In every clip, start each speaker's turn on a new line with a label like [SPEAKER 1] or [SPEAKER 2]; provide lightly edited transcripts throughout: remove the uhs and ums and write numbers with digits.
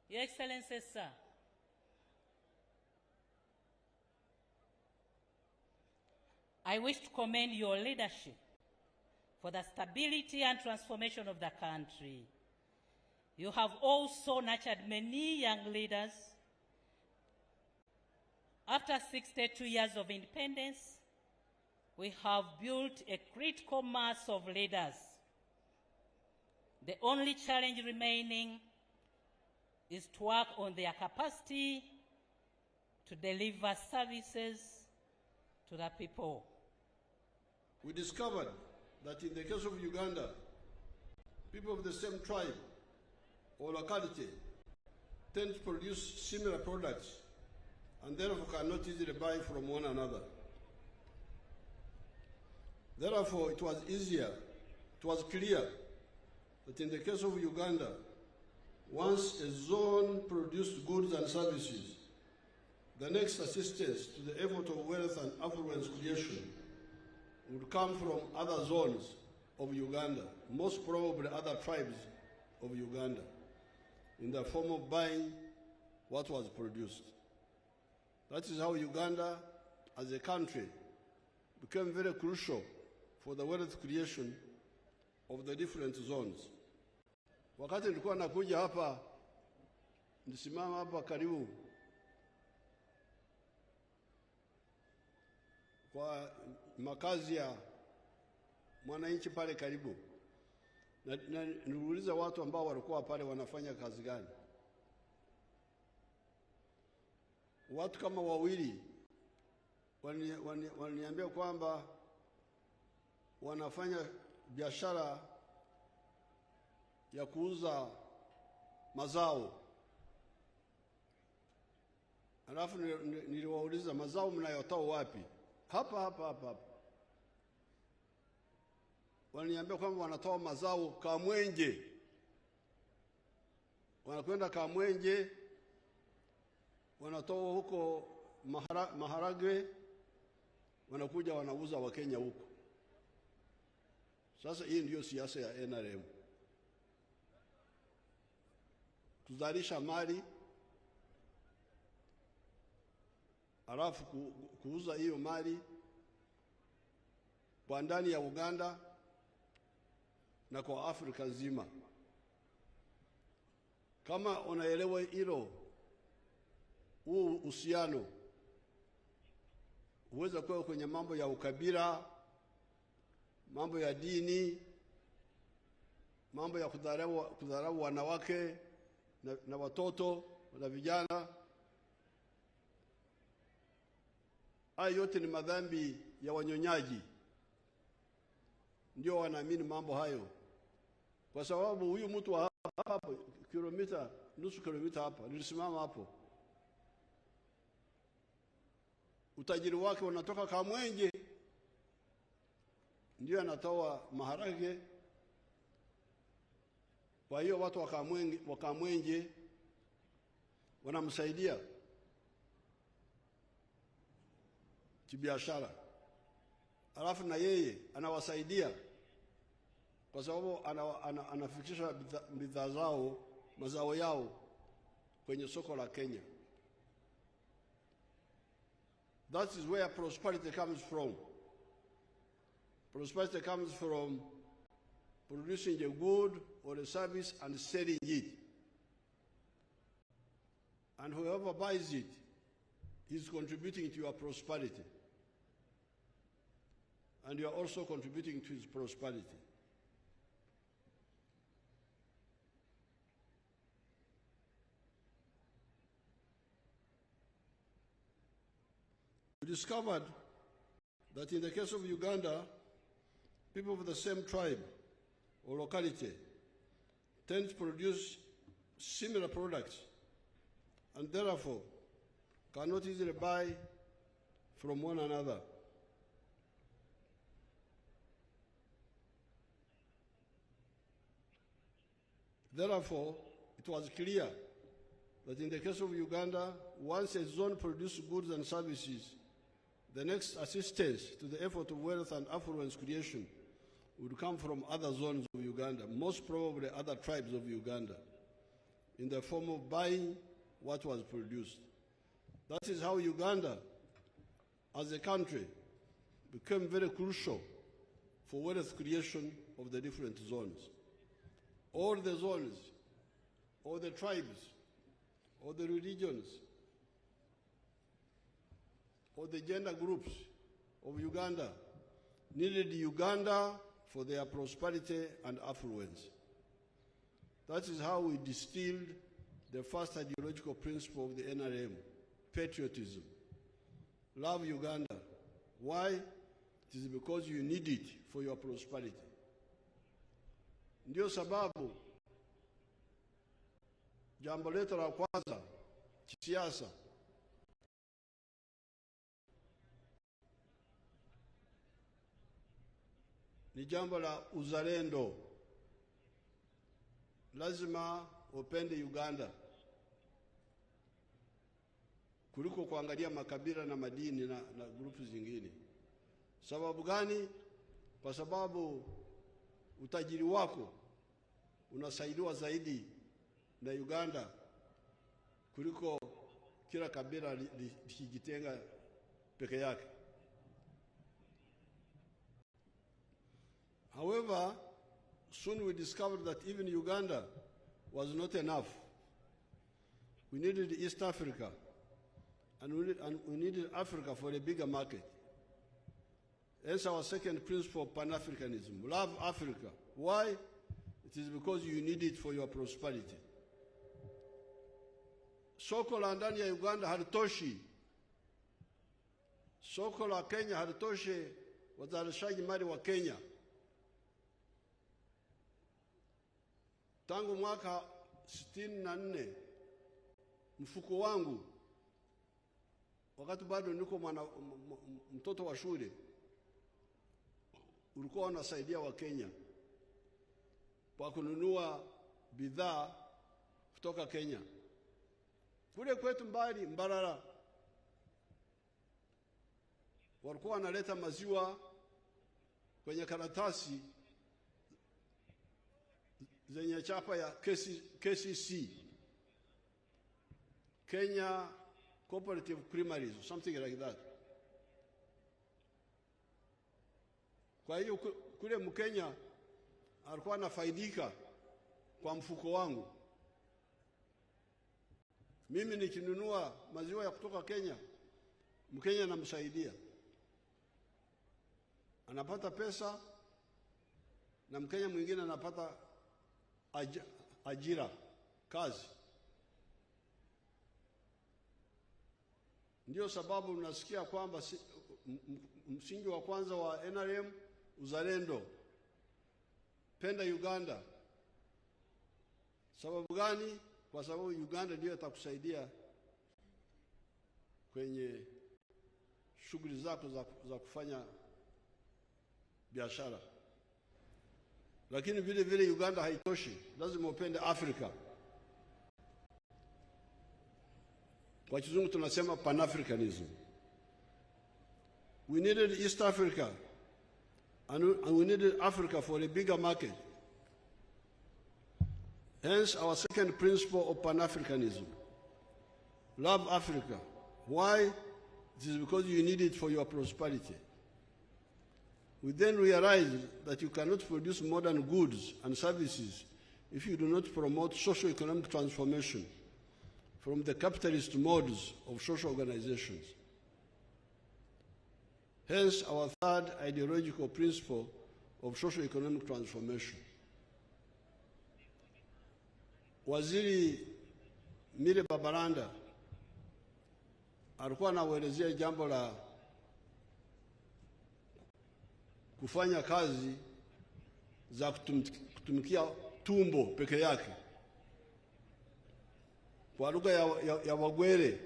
[SPEAKER 1] Your Excellency, sir, I wish to commend your leadership for the stability and transformation of the country. You have also nurtured many young leaders. After 62 years of independence, we have built a critical mass of leaders. The only challenge remaining is to work on their capacity to deliver services to the people.
[SPEAKER 2] We discovered that in the case of Uganda, people of the same tribe or locality tend to produce similar products and therefore cannot easily buy from one another. Therefore, it was clear that in the case of Uganda, once a zone produced goods and services, the next assistance to the effort of wealth and affluence creation would come from other zones of Uganda, most probably other tribes of Uganda, in the form of buying what was produced. That is how Uganda, as a country, became very crucial for the wealth creation of the different zones. Wakati nilikuwa nakuja hapa, nisimama hapa karibu kwa makazi ya mwananchi pale karibu, na niliuliza watu ambao walikuwa pale wanafanya kazi gani. Watu kama wawili waliniambia kwamba wanafanya biashara ya kuuza mazao. Alafu niliwauliza, mazao mnayotoa wapi? Hapa. Waliniambia kwamba wanatoa mazao Kamwenje. Wanakwenda Kamwenje, wanatoa huko maharagwe, wanakuja wanauza Wakenya huko. Sasa hii ndio siasa ya NRM. Kuzalisha mali, alafu kuuza hiyo mali kwa ndani ya Uganda na kwa Afrika nzima. Kama unaelewa hilo, huu uhusiano huweza kuwa kwenye mambo ya ukabila, mambo ya dini, mambo ya kudharau wanawake na watoto na vijana. Haya yote ni madhambi ya wanyonyaji. Ndio wanaamini mambo hayo. Kwa sababu huyu mtu wa hapa nusu kilomita hapa, nilisimama hapo, utajiri wake unatoka Kamwenje, ndio anatoa maharage. Kwa hiyo watu wa Kamwenje wanamsaidia kibiashara, alafu na yeye anawasaidia kwa sababu anafikisha bidhaa zao, mazao yao kwenye soko la Kenya. That is where prosperity comes from. Prosperity comes from producing a good or a service and selling it. And whoever buys it is contributing to your prosperity. And you are also contributing to his prosperity. We discovered that in the case of Uganda, people of the same tribe or locality tend to produce similar products and therefore cannot easily buy from one another. Therefore, it was clear that in the case of Uganda, once a zone produced goods and services, The next assistance to the effort of wealth and affluence creation would come from other zones of Uganda, most probably other tribes of Uganda, in the form of buying what was produced. That is how Uganda, as a country, became very crucial for wealth creation of the different zones. All the zones, all the tribes, all the religions, all the gender groups of Uganda needed Uganda for their prosperity and affluence. That is how we distilled the first ideological principle of the NRM, patriotism. Love Uganda. Why? It is because you need it for your prosperity. Ndio sababu jambo letu la kwanza kisiasa ni jambo la uzalendo. Lazima upende Uganda kuliko kuangalia makabila na madini na grupu zingine. Sababu gani? Kwa sababu utajiri wako unasaidiwa zaidi na Uganda kuliko kila kabila likijitenga peke yake. However, soon we discovered that even Uganda was not enough. We needed East Africa, and we needed Africa for a bigger market. Hence our second principle of Pan-Africanism. Love Africa. Why? It is because you need it for your prosperity. Soko la ndani ya Uganda halitoshi. Soko la Kenya halitoshi wazalishaji mali wa Kenya. Tangu mwaka 64 mfuko wangu wakati bado niko mtoto wa shule ulikuwa unasaidia wa Kenya kwa kununua bidhaa kutoka Kenya. Kule kwetu mbali Mbarara walikuwa wanaleta maziwa kwenye karatasi zenye chapa ya KCC, Kenya Cooperative Creameries, or something like that. Kwa hiyo kule Mkenya alikuwa anafaidika kwa mfuko wangu. Mimi nikinunua maziwa ya kutoka Kenya, Mkenya anamsaidia, anapata pesa, na Mkenya mwingine anapata ajira, kazi. Ndio sababu unasikia kwamba msingi wa kwanza wa NRM uzalendo, penda Uganda. Sababu gani? Kwa sababu Uganda ndio itakusaidia kwenye shughuli zako za kufanya biashara. Lakini vile vile Uganda haitoshi, lazima upende Afrika. Kwa kizungu tunasema Pan-Africanism. We needed East Africa and we needed Africa for a bigger market. Hence our second principle of Pan-Africanism. Love Africa. Why? It is because you need it for your prosperity. We then realized that you cannot produce modern goods and services if you do not promote socio-economic transformation from the capitalist modes of social organizations. Hence our third ideological principle of socio-economic transformation. Waziri Mire Babalanda alikuwa anaelezea jambo la kufanya kazi za kutumikia tumbo peke yake. Kwa lugha ya Wagwere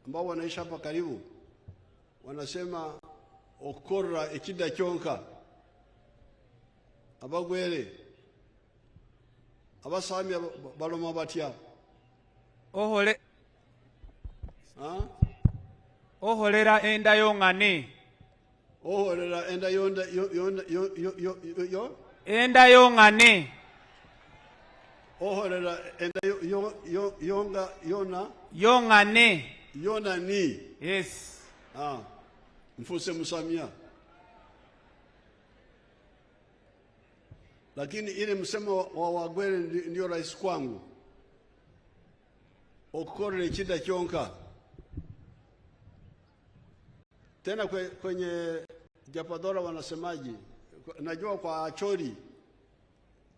[SPEAKER 2] ambao wanaishi hapa karibu, wanasema okora ekida kyonka. Abagwere abasami baloma batya ohole
[SPEAKER 3] Oholera enda yongane.
[SPEAKER 2] Oholera enda yonda
[SPEAKER 3] Enda yongane.
[SPEAKER 2] Oholera enda yonga yona.
[SPEAKER 3] Yongane.
[SPEAKER 2] Yona ni.
[SPEAKER 3] Yes.
[SPEAKER 2] Mfuse musamia. Lakini ile msemo wa Wagwere ndio rais kwangu. Okore chida chonka. Tena kwenye Japadora wanasemaji, najua kwa Acholi,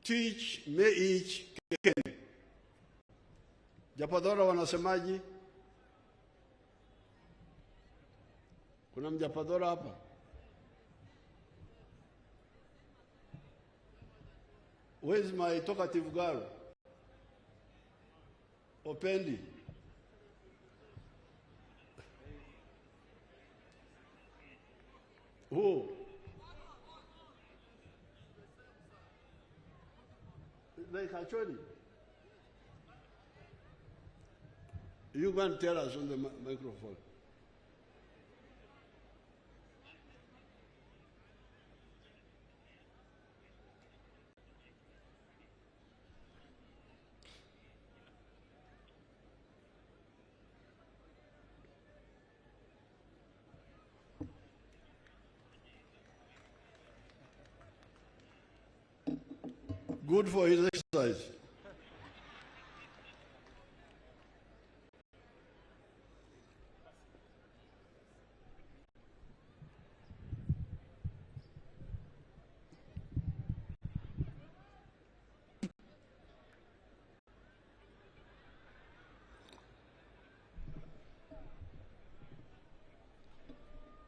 [SPEAKER 2] teach me each keken. Japadora wanasemaji, kuna mjapadora hapa? Where is my talkative girl? Opendi. Who? Like actually. You go and tell us on the microphone. Good for his exercise.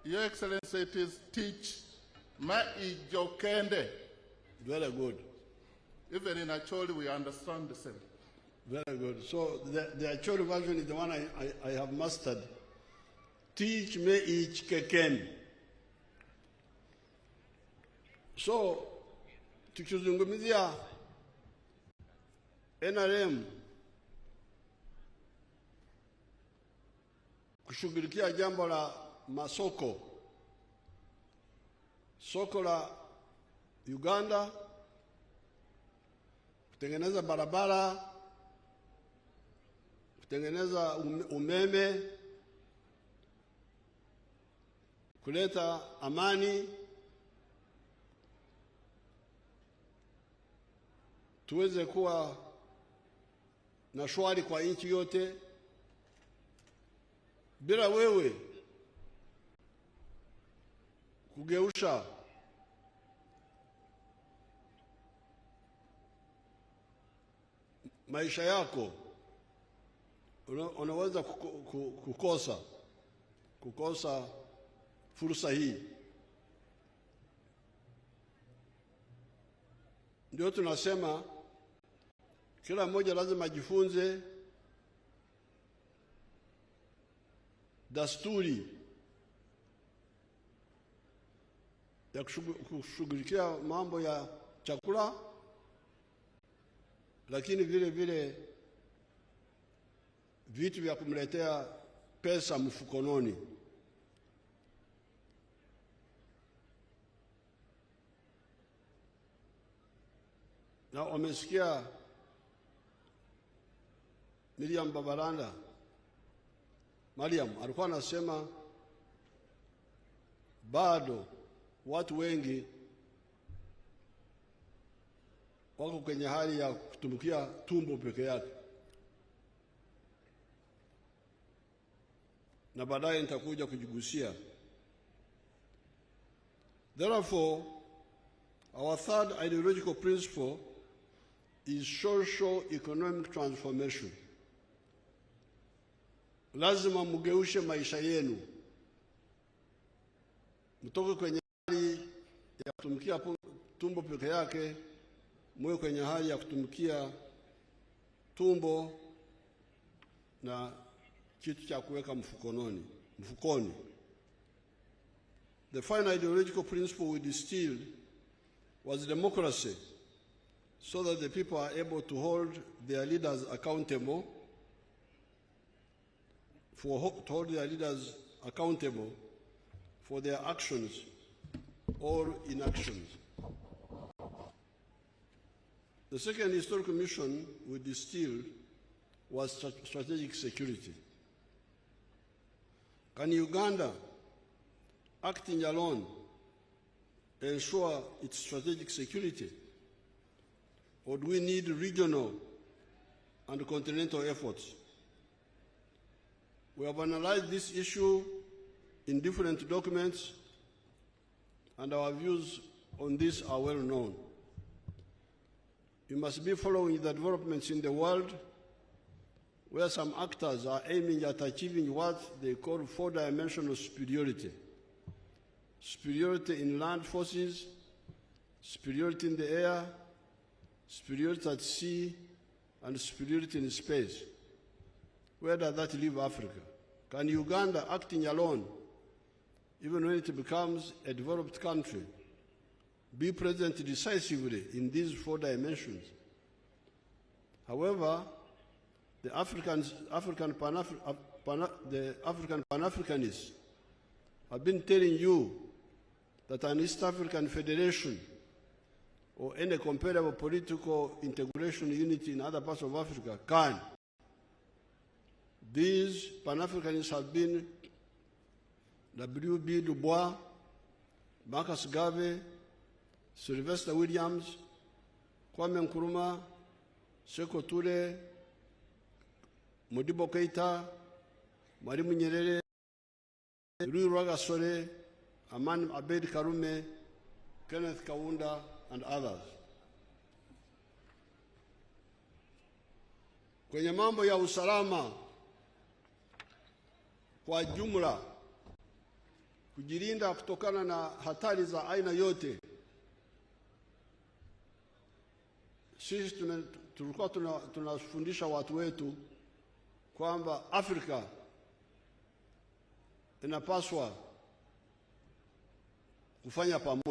[SPEAKER 4] Your Excellency, it is teach ma ijokende.
[SPEAKER 2] Very good.
[SPEAKER 4] Even in Acholi, we understand the same.
[SPEAKER 2] Very good. So the Acholi version is the one I have mastered. Teach me each keken. So, tukizungumzia NRM kushughulikia jambo la masoko. Soko la Uganda, kutengeneza barabara, kutengeneza umeme, kuleta amani, tuweze kuwa na shwari kwa nchi yote. Bila wewe kugeusha maisha yako, unaweza kukosa fursa hii. Ndio tunasema kila mmoja lazima ajifunze dasturi ya kushughulikia mambo ya chakula, lakini vile vile vitu vya kumletea pesa mfukononi. Na wamesikia Mariam alikuwa anasema bado watu wengi wako kwenye hali ya kutumikia tumbo peke yake, na baadaye nitakuja kujigusia. Therefore, our third ideological principle is socio-economic transformation. Lazima mugeushe maisha yenu, mtoke kwenye hali ya kutumikia tumbo peke yake, muwe kwenye hali ya kutumikia tumbo na kitu cha kuweka mfukoni. The final ideological principle we distilled was democracy, so that the people are able to hold their leaders accountable, to hold their leaders accountable for their actions or inactions. The second historical mission we distilled was strategic security. Can Uganda, acting alone, ensure its strategic security? Or do we need regional and continental efforts? We have analyzed this issue in different documents, and our views on this are well known. We must be following the developments in the world where some actors are aiming at achieving what they call four-dimensional superiority. Superiority in land forces, superiority in the air, superiority at sea, and superiority in space. Where does that leave Africa? Can Uganda, acting alone, even when it becomes a developed country, be present decisively in these four dimensions? However, the African Pan-Africanists have been telling you that an East African Federation or any comparable political integration unity in other parts of Africa can. These Pan-Africanists have been W.B. Du Bois, Marcus Garvey, Sylvester Williams, Kwame Nkrumah, Sekou Toure, Modibo Keita, Mwalimu Nyerere, Louis Rwagasore, Aman Abed Karume, Kenneth Kaunda, and others. Kwenye mambo ya usalama kwa jumla, kujilinda kutokana na hatari za aina yote, sisi tulikuwa tunafundisha watu wetu kwamba Afrika inapaswa kufanya pamoja.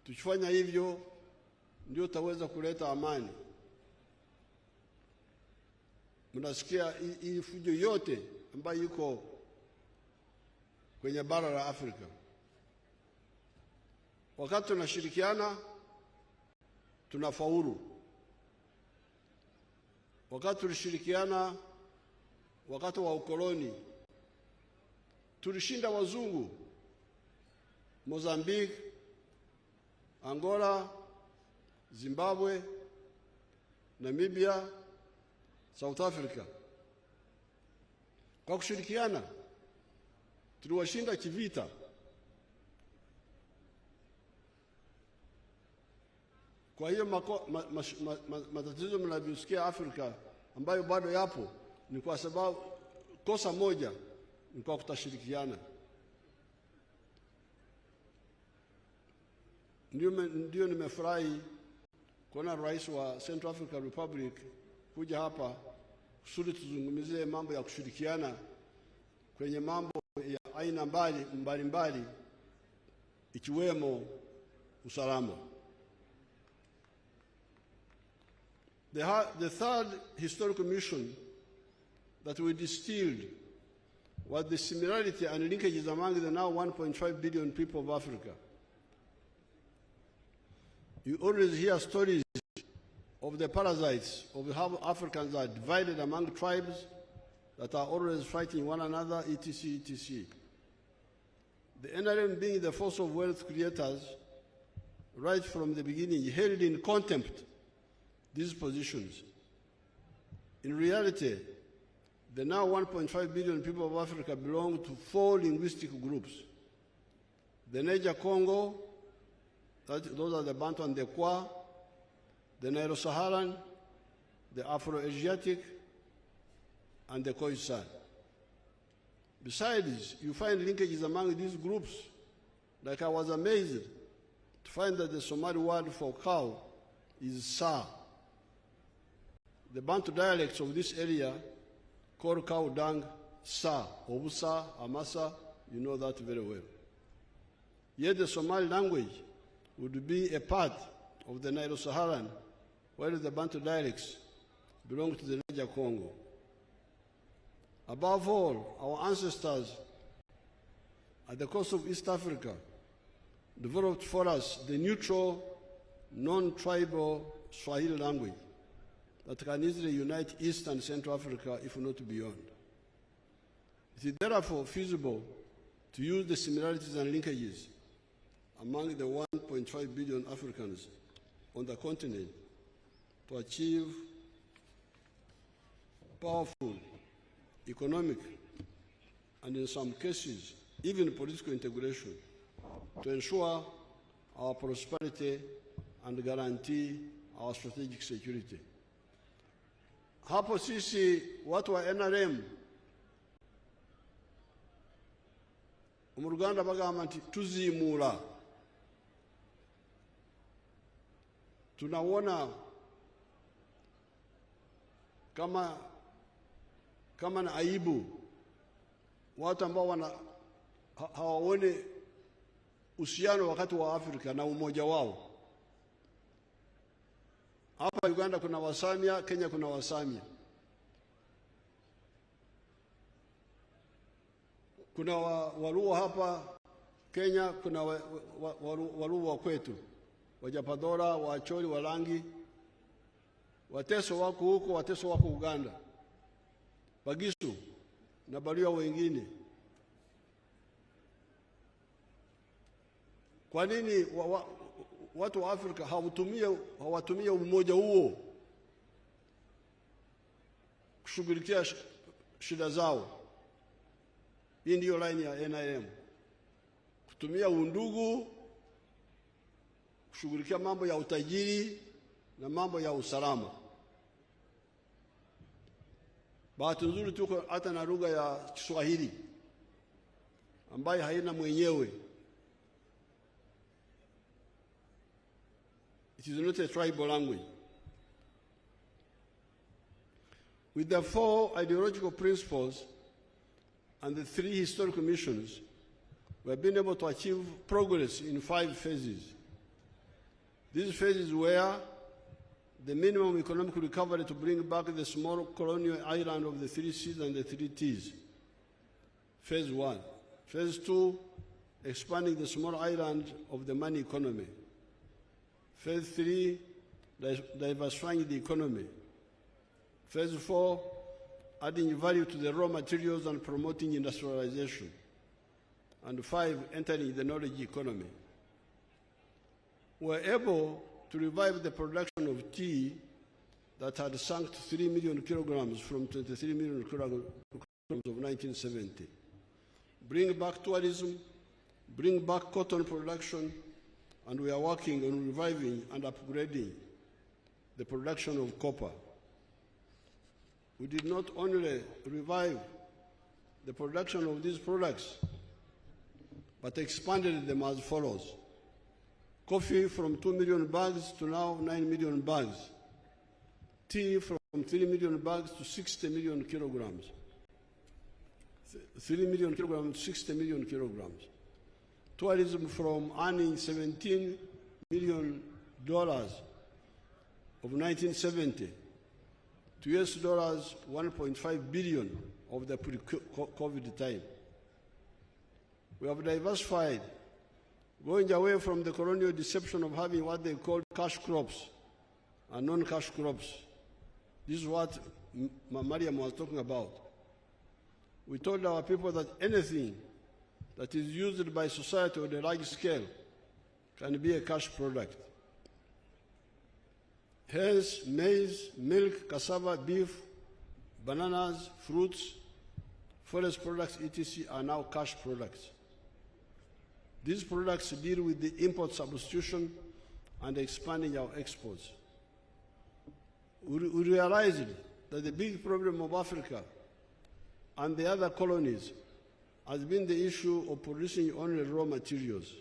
[SPEAKER 2] Tukifanya hivyo ndio taweza kuleta amani. Mnasikia hii fujo yote ambayo iko kwenye bara la Afrika. Wakati tunashirikiana tunafaulu. Wakati tulishirikiana wakati wa ukoloni tulishinda wazungu Mozambique, Angola, Zimbabwe, Namibia, South Africa. Kwa kushirikiana tuliwashinda kivita. Kwa hiyo matatizo mnavyosikia Afrika ambayo bado yapo ni kwa sababu kosa moja ni kwa kutashirikiana. Ndio nimefurahi kuona rais wa Central African Republic kuja hapa kusudi tuzungumzie mambo ya kushirikiana kwenye mambo ya aina mbalimbali ikiwemo usalama. The third historical mission that we distilled was the similarity and linkages among the now 1.5 billion people of Africa. You always hear stories of the parasites, of how Africans are divided among tribes that are always fighting one another, etc., etc. The NRM, being the force of wealth creators, right from the beginning, held in contempt these positions. In reality, the now 1.5 billion people of Africa belong to four linguistic groups. The Niger-Congo, those are the Bantu and the Kwa, the Nilo-Saharan, the Afro-Asiatic, and the Khoisan. Besides, you find linkages among these groups. Like I was amazed to find that the Somali word for cow is Sa. The Bantu dialects of this area call cow dung Sa, Obusa, Amasa, you know that very well. Yet the Somali language would be a part of the Nilo-Saharan, while the Bantu dialects belong to the Niger-Congo. Above all, our ancestors at the coast of East Africa developed for us the neutral, non-tribal Swahili language that can easily unite East and Central Africa, if not beyond. It is therefore feasible to use the similarities and linkages among the 1.5 billion Africans on the continent to achieve powerful economic and, in some cases, even political integration to ensure our prosperity and guarantee our strategic security. Hapo sisi watu wa NRM mu Ruganda bagamba nti tuzimula. Tunaona kama na aibu watu ambao hawaone uhusiano wakati wa Afrika na umoja wao. Hapa Uganda kuna Wasamia, Kenya kuna Wasamia. Kuna Waluo hapa Kenya, kuna Waluo wa kwetu, Wajapadora, Wacholi, Walangi. Wateso wako huko, Wateso wako Uganda, Bagisu na Baluya wengine. Kwa nini watu wa Afrika hawatumia umoja huo kushughulikia shida zao? Hii ndiyo line ya NIM, kutumia undugu kushughulikia mambo ya utajiri na mambo ya usalama. Bahati nzuri tuko hata na lugha ya Kiswahili ambayo haina mwenyewe. It is not a tribal language. With the 4 ideological principles and the 3 historical missions, we have been able to achieve progress in 5 phases. These phases were the minimum economic recovery to bring back the small colonial island of the 3 C's and the 3 T's. Phase 1. Phase 2, expanding the small island of the money economy. Phase 3, diversifying the economy. Phase 4, adding value to the raw materials and promoting industrialization. And 5, entering the knowledge economy. We were able to revive the production of tea that had sunk to 3 million kilograms from 23 million kilograms of 1970. Bring back tourism, bring back cotton production, and we are working on reviving and upgrading the production of copper. We did not only revive the production of these products, but expanded them as follows. Coffee from 2 million bags to now 9 million bags. Tea from 3 million bags to 60 million kilograms. 3 million kilograms, 60 million kilograms. Tourism from earning $17 million of 1970 to $1.5 billion of the pre-COVID time. We have diversified, going away from the colonial deception of having what they call cash crops and non-cash crops. This is what Mariam was talking about. We told our people that anything that is used by society on a large scale can be a cash product. Hence, maize, milk, cassava, beef, bananas, fruits, forest products, etc. are now cash products. These products deal with the import substitution and expanding our exports. We realized that the big problem of Africa and the other colonies has been the issue of producing only raw materials.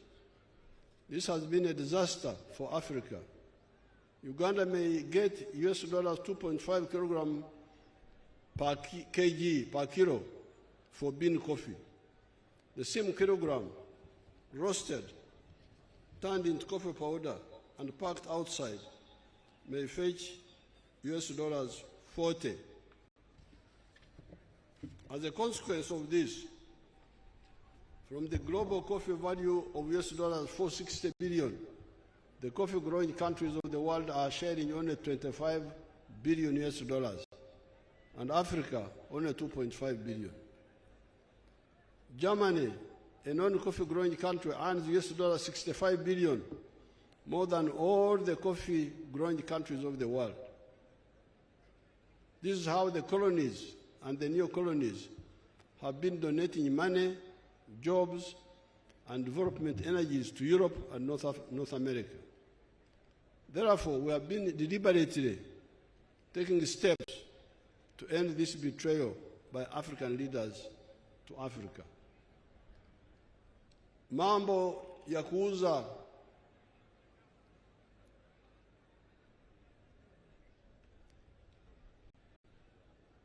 [SPEAKER 2] This has been a disaster for Africa. Uganda may get $2.5 kilogram per kg, per kilo, for bean coffee. The same kilogram, roasted, turned into coffee powder, and packed outside, may fetch $40. As a consequence of this, from the global coffee value of US dollars 460 billion, the coffee growing countries of the world are sharing only 25 billion US dollars, and Africa only 2.5 billion. Germany, a non-coffee growing country, earns US dollars 65 billion, more than all the coffee growing countries of the world. This is how the colonies and the neo-colonies have been donating money, jobs, and development energies to Europe and North America. Therefore, we have been deliberately taking steps to end this betrayal by African leaders to Africa. Mambo ya kuuza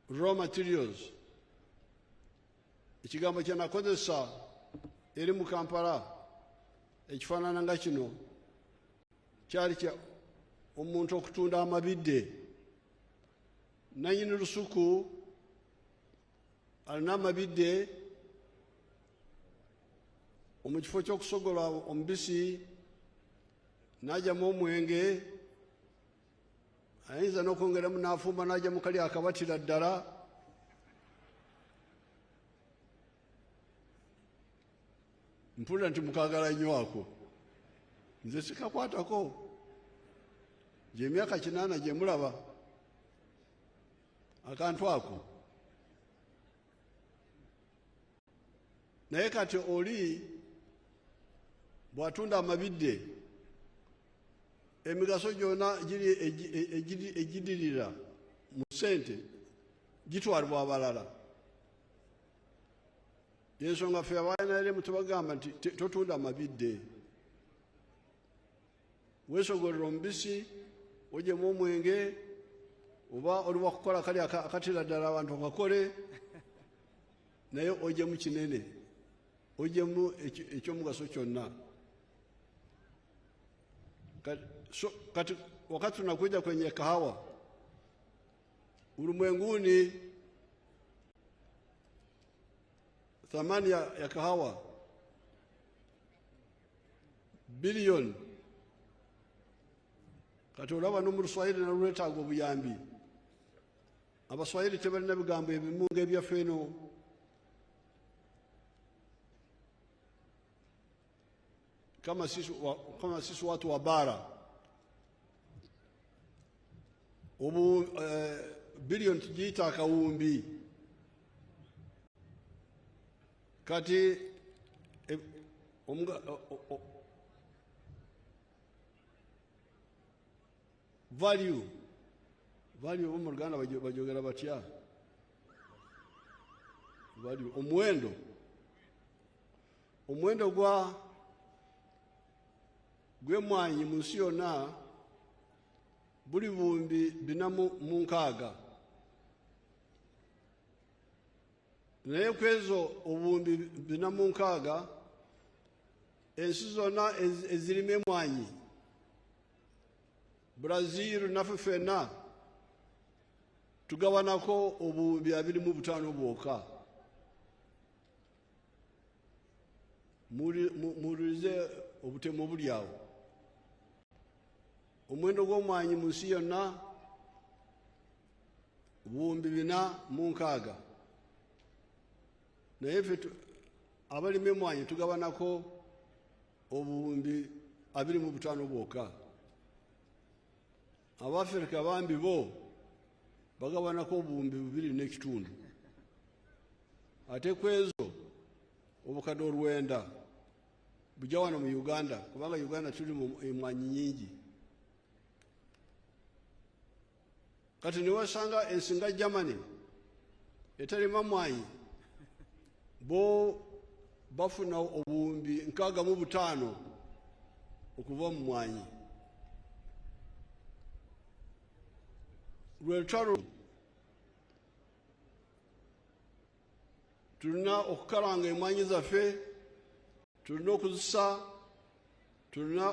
[SPEAKER 2] raw materials, ekigambo kye nakozesa eri mu Kampala ekifaanana nga kino kyali kya omuntu okutunda amabidde. Nannyini lusuku alina amabidde mu kifo ky'okusogola omubisi n'ajjamu omwenge, ayinza n'okwongeramu n'afumba n'ajjamu kali akabatira ddala. Mpulira nti mukaagala nnyo ako, nze sikakwatako, gye emyaka 8 gye mulaba akantu ako. Naye kati oli bw'atunda amabidde, emigaso gyonna egidirira mu ssente gitwalibwa abalala. Yensonga ffe abaNRM tubagamba nti totunda amabidde, weesogolera omubisi, ogyemu omwenge, oba oli wakukola kali akatira ddala abantu bakole, naye ogyemu kinene, ogyemu ekyomugaso kyonna. Kati wakati tunakuja kwenye kahawa, ulimwenguni thamani ya kahawa bilioni. Kati olaba no mu Luswayiri nalwetaaga obuyambi. Abaswayiri tebalina bigambo ebimu ng'ebyaffe eno. Kama sisi watu wa bara, bilioni tugiita akawumbi. Kati value mu Luganda bajogera batya? Value, omuwendo gw'emmwanyi mu nsi yonna buli buwumbi 406. Naye ku ezo obuwumbi 406, ensi zonna ezirima emmwanyi, Brazil naffe ffenna tugabanako obuwumbi 25 bwokka. Muwulirize obutemu obuli awo. Omuwendo gw'omwanyi mu nsi yonna buwumbi 406. Naye ffe abalima emmwanyi tugabanako obuwumbi 25 bwokka. Abafirika bambi bo bagabanako obuwumbi 2.5. Ate ku ezo obukadde 9 bujja wano mu Uganda, kubanga Uganda tuli mu emmwanyi nyingi. Kati niwasanga ensi nga Germany etalima mmwanyi, bo bafuna obuwumbi 65 okuva mu mmwanyi. Lwetalo tulina okukalanga emmwanyi zaffe, tulina okuzisa, tulina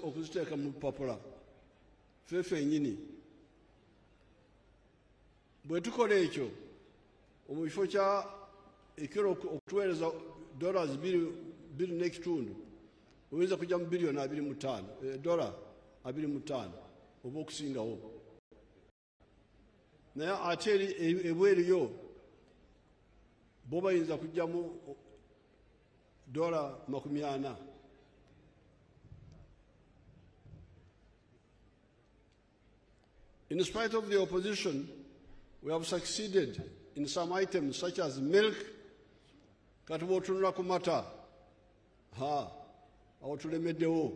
[SPEAKER 2] okuziteeka mu bupapula ffe ffennyini. Bwe tukola ekyo, omufo kya ekiro okutuweereza dollars 2 n'ekitundu oyinza kujja mu billion 25 dollar 25 oba okusingawo naye ate ebweriyo bo bayinza kujjamu dollar 40. In spite of the opposition, we have succeeded in some items such as milk, kati bw'otunula ku mata, awo tulemeddewo.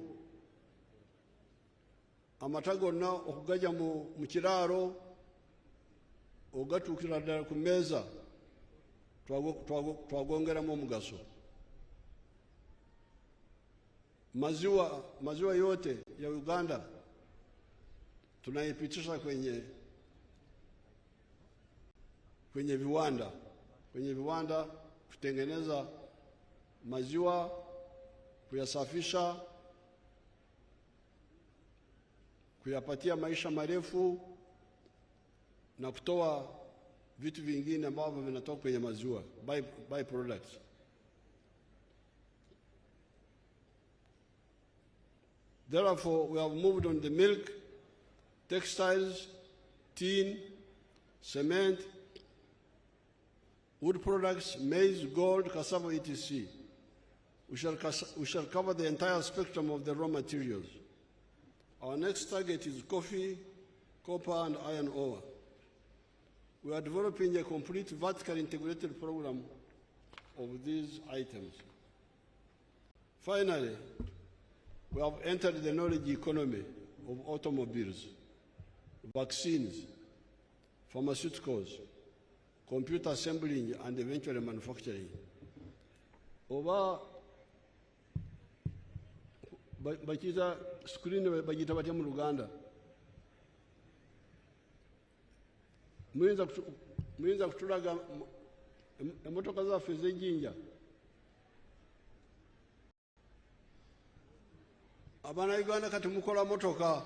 [SPEAKER 2] Amata gonna okugajja mu kiraalo, ogatuukira ddala ku mmeeza, twagongeramu omugaso. Maziwa yote ya Uganda tunaipitisha kwenye viwanda kutengeneza maziwa, kuyasafisha, kuyapatia maisha marefu na kutoa vitu vingine ambavyo vinatoka kwenye maziwa, by products. Therefore, we have moved on the milk, textiles, tin, cement, wood products, maize, gold, cassava, etc. We shall cover the entire spectrum of the raw materials. Our next target is coffee, copper, and iron ore. We are developing a complete vertically integrated program of these items. Finally, we have entered the knowledge economy of automobiles, vaccines, pharmaceuticals, computer assembling, and eventually manufacturing. Oba bakita screen bagita batya mu Luganda. Muyinza kutulaga emotoka zaffe ez'ejjinja. Abana Uganda kati mukola motoka.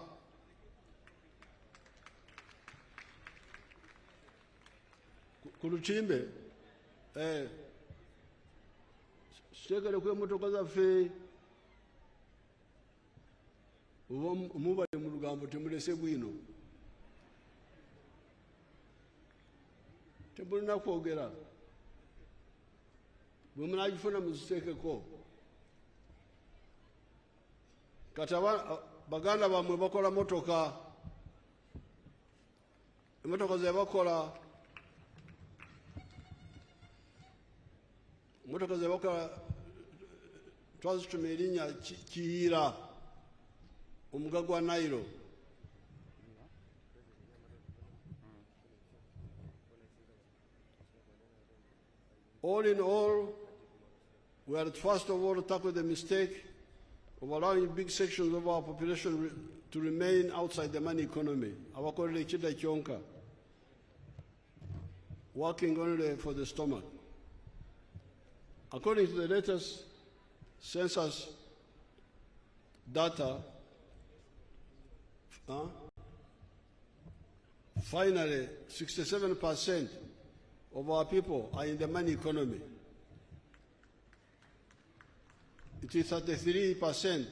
[SPEAKER 2] Ku Lutimbe sekere ku emotoka zaffe mubale mu lugambo temulese bwino. Tebulina kwogera. Bwe munagifuna muziteekeko. Kati baganda bamwe bakola motoka. Emotoka ze bakola twazituma erinnya Kiyiira omuga gwa Nairo. All in all, we are first of all to tackle the mistake of allowing big sections of our population to remain outside the money economy. Abakolera ekida kyonka, working only for the stomach. According to the latest census data, finally 67% of our people are in the money economy. It is 33%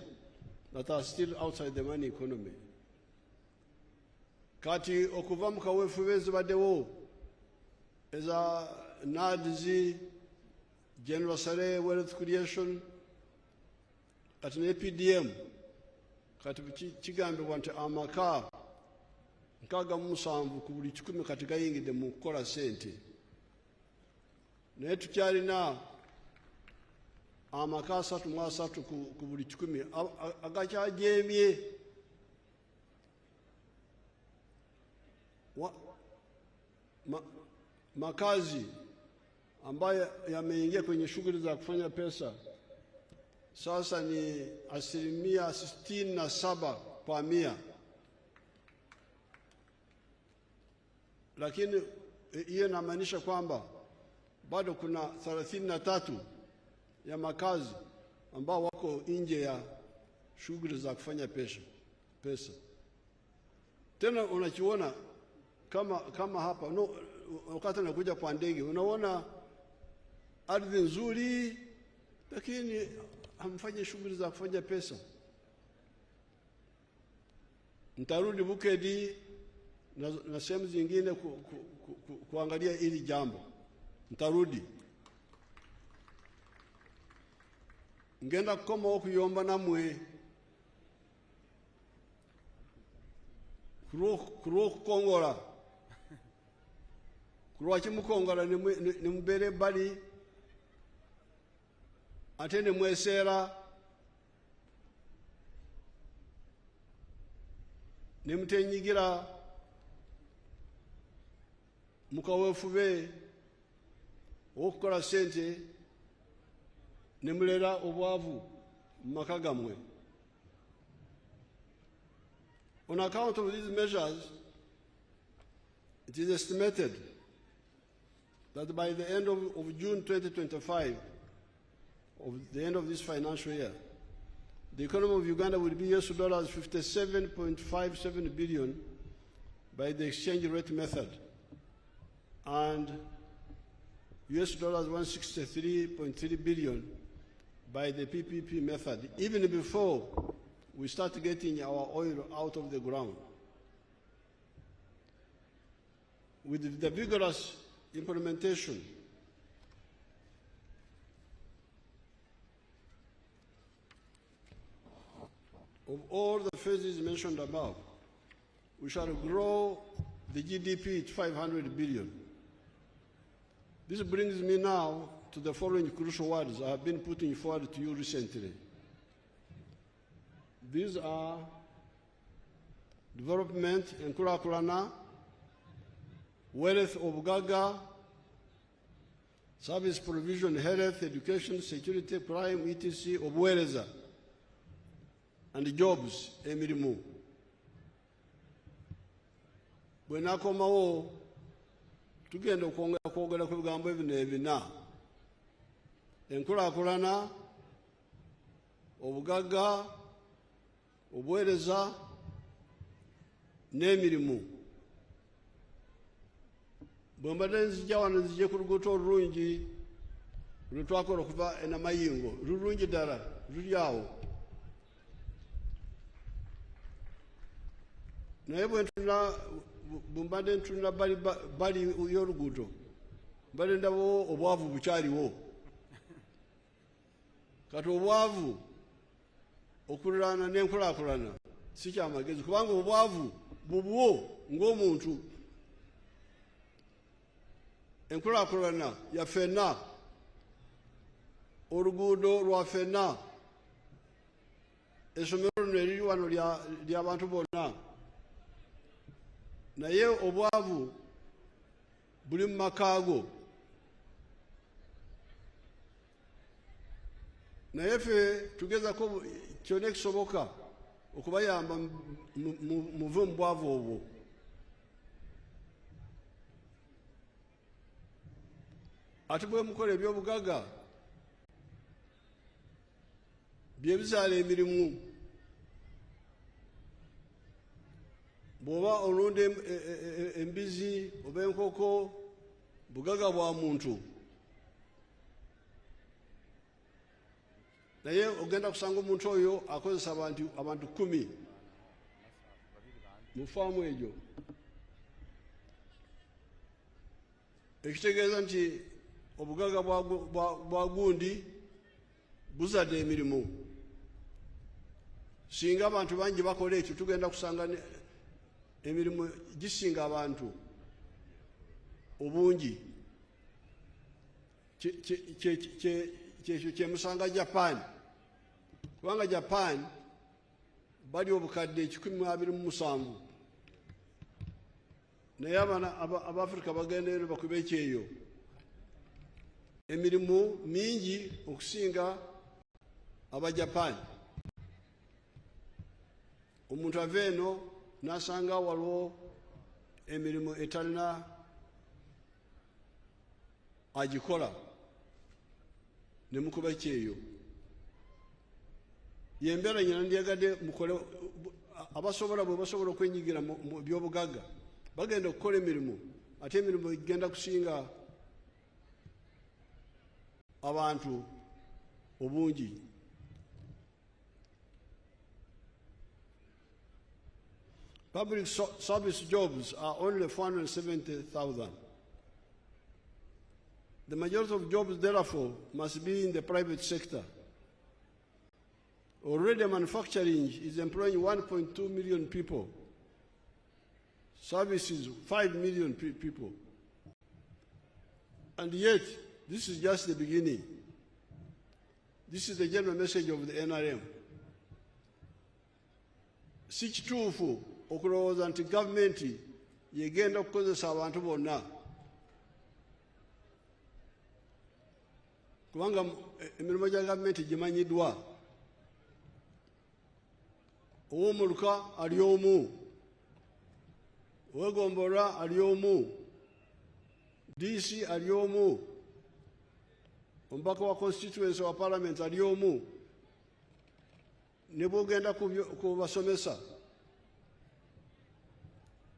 [SPEAKER 2] that are still outside the money economy. Kati okuva mu kaweefube ezibaddewo eza NADS, General Sale Wealth Creation, kati ne PDM, kati kigambibwa nti amaka 67 ku buli 100 kati gayingidde mu kukola ssente. Naye tukyalina amaka 33 ku buli 100 agakyajeemye. Makazi ambayo yameingia kwenye shughuli za kufanya pesa sasa ni 67%, lakini hiyo inamaanisha kwamba bado kuna 33 ya makazi ambao wako nje ya shughuli za kufanya pesa. Tena unachiona kama hapa wakati anakuja kwa ndege unaona ardhi nzuri, lakini hamfanye shughuli za kufanya pesa. Nitarudi Bukedi na sehemu zingine kuangalia hili jambo. Nitarudi. Ngenda kukoma okuyomba namwe kuruo kukongola kuruwa chimukongola ni mbere bali ate ne mwesera ne mutenyigira mukawefube okukola sente ne mulera obwavu mumaka gamwe. On account of these measures, it is estimated that by the end of June 2025, of the end of this financial year, the economy of Uganda will be US dollars 57.57 billion by the exchange rate method and US dollars 163.3 billion by the PPP method, even before we start getting our oil out of the ground. With the vigorous implementation of all the phases mentioned above, we shall grow the GDP to 500 billion. This brings me now to the following crucial words I have been putting forward to you recently. These are development and kulakulana, wealth of Gaga, service provision, health, education, security, crime, etc. of Wereza, and jobs, emirimu. Bwenakomawo tugenda okwongera ku bigambo ebino ebina: enkulakulana, obugagga, obuweereza n'emirimu. Bwe mbadde nzijja wano nzije ku luguudo olulungi lwe twakola okuva e Namayingo, lulungi ddala, luli awo. Naye bwe mbadde ntunula bali y'oluguudo, mbadde ndabawo obwavu bukyaliwo. Kati obwavu okuliraana n'enkulakulana si kyamagezi, kubanga obwavu bubwo ng'omuntu. Enkulakulana ya ffenna, oluguudo lwa ffenna, essomero lino eriri wano ly'abantu bonna. Naye obwavu buli mu makaago. Naye ffe tugezako kyonna ekisoboka okubayamba muve mu bwavu obwo. Ate bwe mukola ebyobugagga bye bizaala emirimu. Bw'oba olunda embizi oba enkoko, bugagga bwa muntu. Naye ogenda kusanga omuntu oyo akozesa abantu 10 mu faamu egyo. Ekitegeeza nti obugagga bwa gundi buzadde emirimu. Singa abantu bangi bakola ekyo, tugenda kusanga emirimu gisinga abantu obungi. Kyekyo kyemusanga Japan, kubanga Japan bali obukadde 127, naye Abafrika bagendeyo bakube ekyeyo. Emirimu mingi okusinga Abajapan. Omuntu ava eno n'asanga waliwo emirimu etalina agikola, ne mukuba ekyeyo. Yembeera nyina ndyagadde mukole, abasobola bwe basobola okwenyigira mu byobugagga bagenda okukola emirimu ate emirimu igenda kusinga abantu obungi. Public service jobs are only 470,000. The majority of jobs, therefore, must be in the private sector. Already manufacturing is employing 1.2 million people. Services, 5 million people. And yet, this is just the beginning. This is the general message of the NRM. Si kituufu okulowooza nti gavumenti yegenda okukozesa abantu bonna. Kubanga emirimu gya gavumenti gimanyiddwa. Ow'omuluka ali omu, ow'egombola ali omu, DC ali omu, omubaka wa constituency wa parliament ali omu. Ne bw'ogenda ku basomesa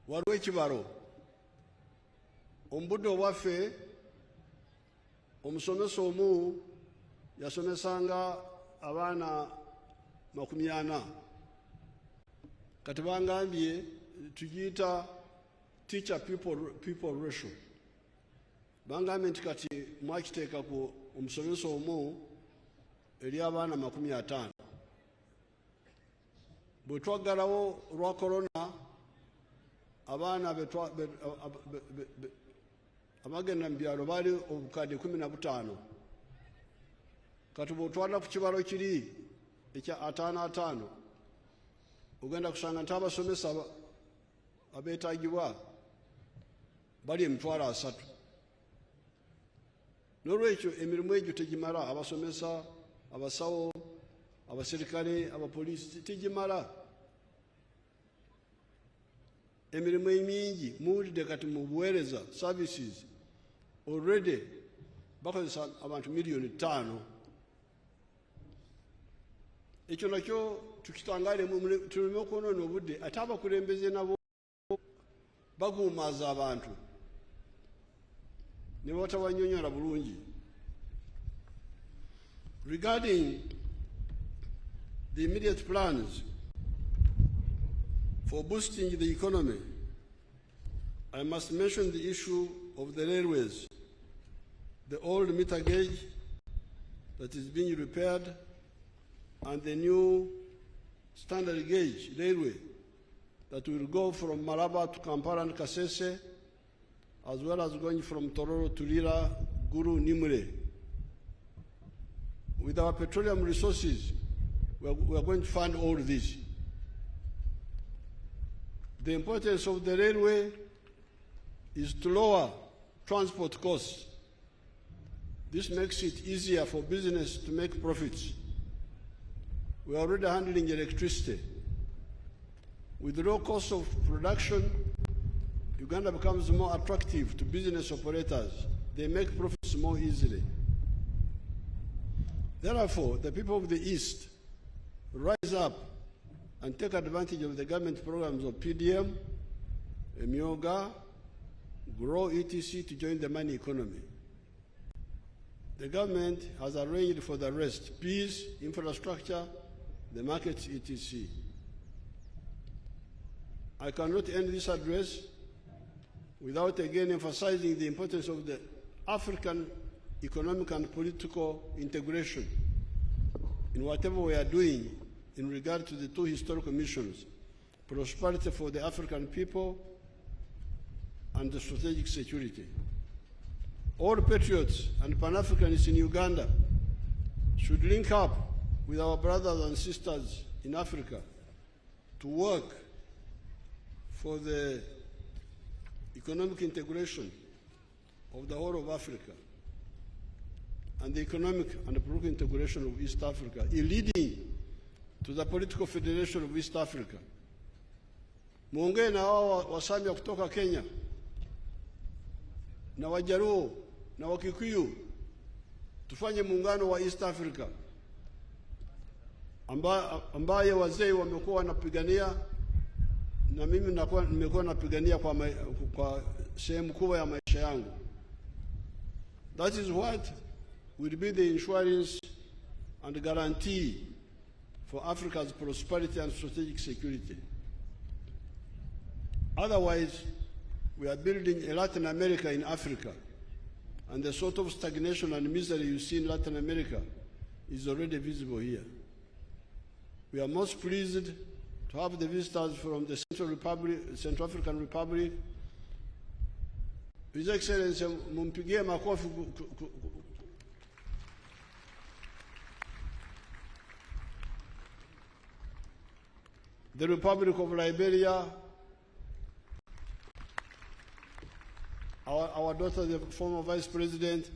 [SPEAKER 2] waliwo ekibalo. Omubudde obwaffe omusomesa omu yasomesanga abaana 40. Kati bangambye tugiyita teacher people ratio. Bangambye nti kati mwakiteeka ku omusomesa omu eri abaana 50. Bwe twaggalawo lwa corona abaana abagenda mu byalo baali obukadde 15. Kati bw'otwala ku kibalo kiri ekya 55 ogenda kusanga nti abasomesa abeetaagibwa bali 3,000. N'olwekyo emirimu egyo tegimala. Abasomesa, abasawo, abaserikale, abapoliisi tegimala. Emirimu emingi muwulidde kati mu buweereza services already bakozesa abantu 5 million. Ekyo nakyo tukitangaalemu, tuleme okwonoona obudde. Ate abakulembeze nabo baguumaaza abantu ne batabanyonyola bulungi. Regarding the immediate plans for boosting the economy, I must mention the issue of the railways, the old meter gauge that is being repaired, and the new standard gauge railway that will go from Malaba to Kampala and Kasese, as well as going from Tororo to Lira, Guru, Nimule. With our petroleum resources, we are going to fund all this. The importance of the railway is to lower transport costs. This makes it easier for business to make profits. We are already handling electricity. With low cost of production, Uganda becomes more attractive to business operators. They make profits more easily. Therefore, the people of the East rise up and take advantage of the government programs of PDM, Emyoga, Grow, etc. to join the money economy. The government has arranged for the rest: peace, infrastructure, the markets, etc. I cannot end this address without again emphasizing the importance of the African economic and political integration in whatever we are doing in regard to the 2 historical missions: prosperity for the African people and the strategic security. All patriots and Pan-Africanists in Uganda should link up with our brothers and sisters in Africa to work for the economic integration of the whole of Africa and the economic and political integration of East Africa, leading to the political federation of East Africa. Muongee na hao Wasamia kutoka Kenya na Wajaruo na Wakikuyu, tufanye muungano wa East Africa ambaye wazee wamekuwa wanapigania na mimi nimekuwa napigania kwa sehemu kubwa ya maisha yangu. That is what will be the insurance and guarantee for Africa's prosperity and strategic security. Otherwise, we are building a Latin America in Africa, and the sort of stagnation and misery you see in Latin America is already visible here. We are most pleased to have the visitors from the Central African Republic. His Excellency, mumpigie makofi. The Republic of Liberia, our daughter, the former Vice President,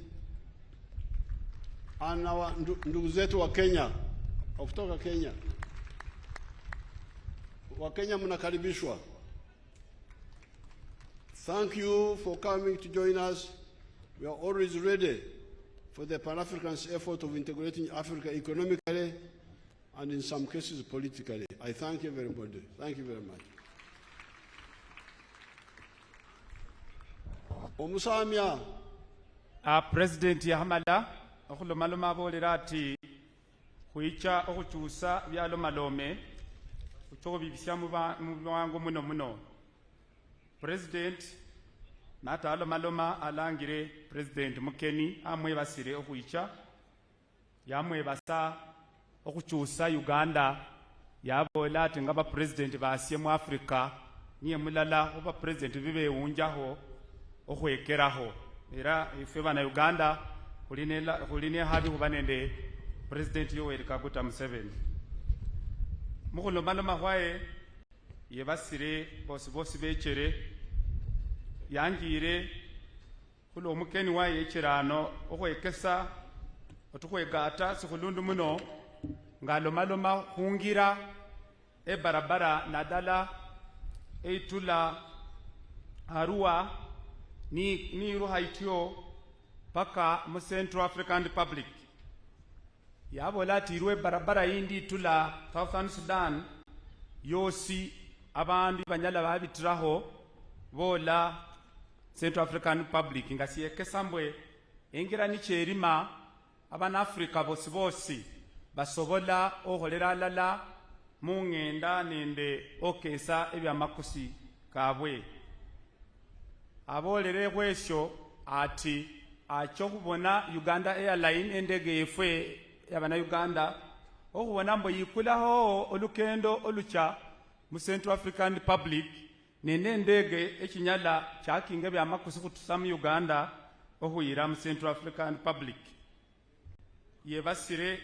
[SPEAKER 2] and our ndugu zetu wa Kenya, kutoka Kenya. Wa Kenya mnakaribishwa. Thank you for coming to join us. We are always ready for the Pan-African effort of integrating Africa economically and in some cases politically. I thank everybody. Thank you very much. Omusamya.
[SPEAKER 3] President Yahamala, okulomaloma abolera ati kuicha okuchusa byalomalome kuchoko bibisya mu bwangu muno. President natalo maloma alangire President Mukeni amwe basire okuicha yamwe basa okuchusa Uganda yabola ati ngaba President basye mu Africa niye mulala oba President bibe unjaho okwekeraho era ife bana Uganda kuline habi kubanende President Yoweri Kaguta Museveni mukulo maloma hwaye yebasire bosi bechere yangire kulo omukeni waye ekirano okwekesa otukwegata sikulundu muno ngalomaloma hungira barabara nadala eitula Arua ni ruha itio paka mu Central African Republic yabola tirwe barabara indi tula Southern Sudan yosi abandi banyala babitiraho bola Central African Republic ngasiye kesambwe engira ni cherima abana Africa bosi basobola oholera lala mungenda nende okesa ebya makusi kabwe abolere kwesho ati acho kubona Uganda Airline endege efwe yabana Uganda okubona mbo yikulaho olukendo olucha mu Central African Republic nene ndege ekinyala kyakinge bya makusi kutusa mu Uganda okuyira mu Central African Republic yebasire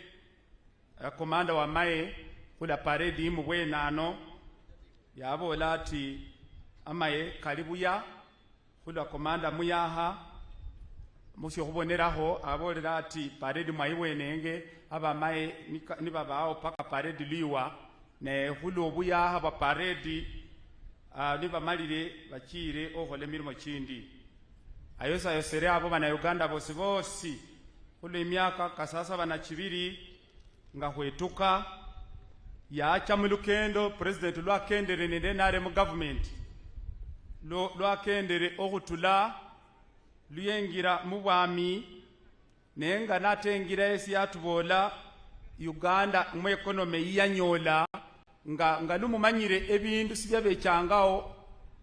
[SPEAKER 3] komanda wa maye kula parade mu bwenano yabola ati amaye kalibuya kula komanda muyaha musyo kuboneraho abolera ati parade mwayiwenenge aba maye ni babao paka parade liwa ne hulo buyaha ba parade niba malire bakire ohole mirimo kindi ayosa yosere abo bana Uganda bosi kulo emyaka kasasa bana kibiri nga hwetuka yacha mu lukendo President lwakendere nende nare mu government lwakendere okutula luyengira mu bwami nenga natengira esi yatubola Uganda mu economy yanyola nga lumumanyire ebintu sibya bechangawo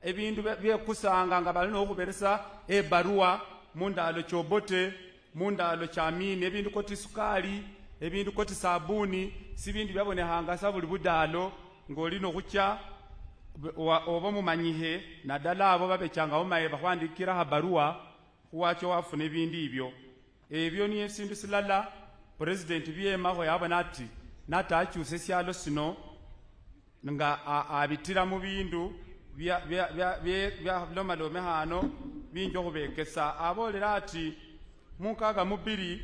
[SPEAKER 3] ebintu byekusanga nga balino okuberesa ebarua mundalo chobote mundalo chamini ebintu koti sukali ebintu koti sabuni sibintu byabone hanga buli budalo ngolino kucha obo mumanyihe nadala abo babechangawo maye bakwandikira habarua kuwacho wafune ebintu ebyo ni esindu silala President byema ho yabona ati nataachuse syalo sino nga abitira mu bindu bya lomalome hano binjo kubekesa abolera ati munkaga mubiri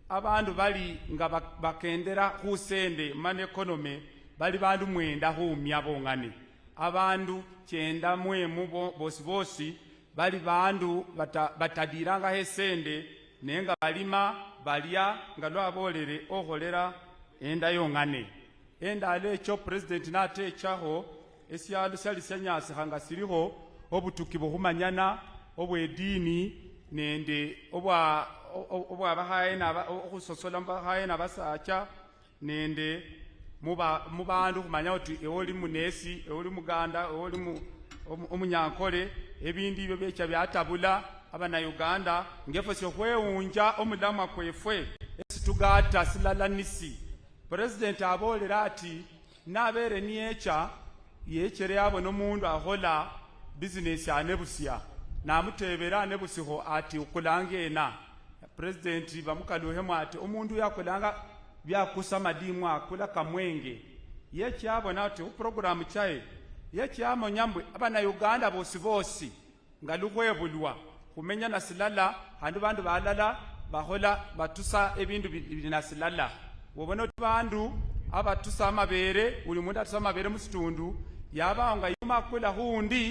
[SPEAKER 3] abandu bali nga bakendera kusende man economy bali bandu mwenda humya bongane abandu chenda mwemu bosi bali bandu batadiranga hesende nenga balima balya nga lwabolere oholera enda yongane enda lecho President natechaho esyalu sali senyasi hanga siriho obutuki buhumanyana obwedini nende obwabahaye okusosola mubahaye nabasacha nende mubandu kumanya oti eoli munesi eoli muganda eoli omunyankole ebindi ibyo byecha byatabula abana Uganda ngefo syohweunja omulamwa kwefwe esitugata silalanisi. President abolera ati nabere niecha yechere yabo nomundu ahola business ane Busia namutebera ne Busiho ati ukulangena. President bamukaluhemu ati omundu yakulanga byakusa madimu akula kamwenge yechi abona ati program chae yechi amonyambwe abana Uganda bosi ngalukwebulwa kumenya nasilala handi bandu balala bahola batusa ebindu binasilala wobona oti bandu abatusa amabere uli mundu atusa amabere musitundu yabanga yuma kula hundi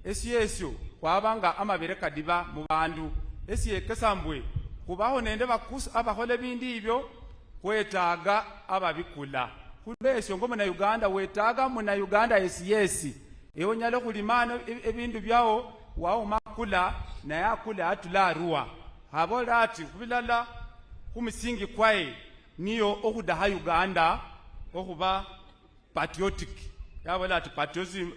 [SPEAKER 3] esiyesyo kwabanga amabere kadiba mu bandu esiyekesambwe kubaho nende bakusa abahola ebindi ibyo kwetaga ababikula kulesyo ngomo na Uganda wetaga muna Uganda esiyesi ewonyalo kulimano ebindu byawo wao makula na yakula atularuwa habola ati kubilala kumisingi kwae niyo okudaha Uganda okuba patriotic yabola ati